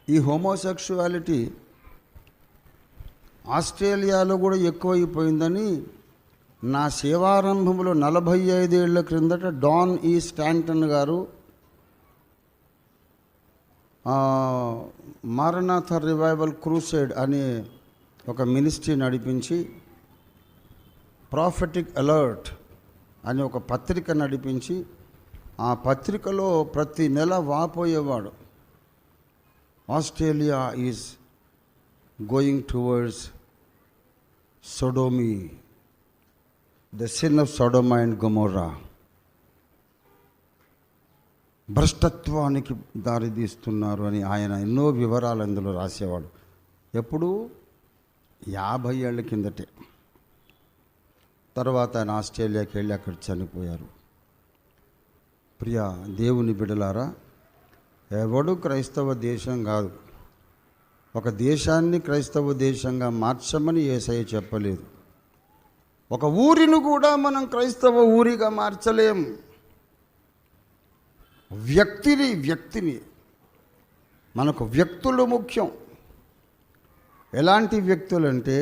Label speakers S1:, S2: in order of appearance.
S1: ఈ హోమోసెక్షువాలిటీ ఆస్ట్రేలియాలో కూడా ఎక్కువైపోయిందని నా సేవారంభంలో 45 ఏళ్ల క్రిందట డాన్ ఈ స్టాంటన్ గారు మారనాథ రివైవల్ క్రూసేడ్ అనే ఒక మినిస్ట్రీ నడిపించి ప్రాఫెటిక్ అలర్ట్ అనే ఒక పత్రిక నడిపించి ఆ పత్రికలో ప్రతి నెల వాపోయేవాడు, Australia is going towards sodomy, the sin of Sodom and Gomorrah, భ్రష్టత్వానికి దారితీస్తున్నారు అని ఆయన ఎన్నో వివరాలు అందులో రాసేవాడు. ఎప్పుడు 50 ఏళ్ల కిందటే. తర్వాత ఆయన ఆస్ట్రేలియాకి వెళ్ళి అక్కడ చనిపోయారు. ప్రియ దేవుని బిడలారా, ఎవడు క్రైస్తవ దేశం కాదు. ఒక దేశాన్ని క్రైస్తవ దేశంగా మార్చమని యేసయ్య చెప్పలేదు. ఒక ఊరిని కూడా మనం క్రైస్తవ ఊరిగా మార్చలేం. వ్యక్తిని మనకు వ్యక్తులు ముఖ్యం. ఎలాంటి వ్యక్తులంటే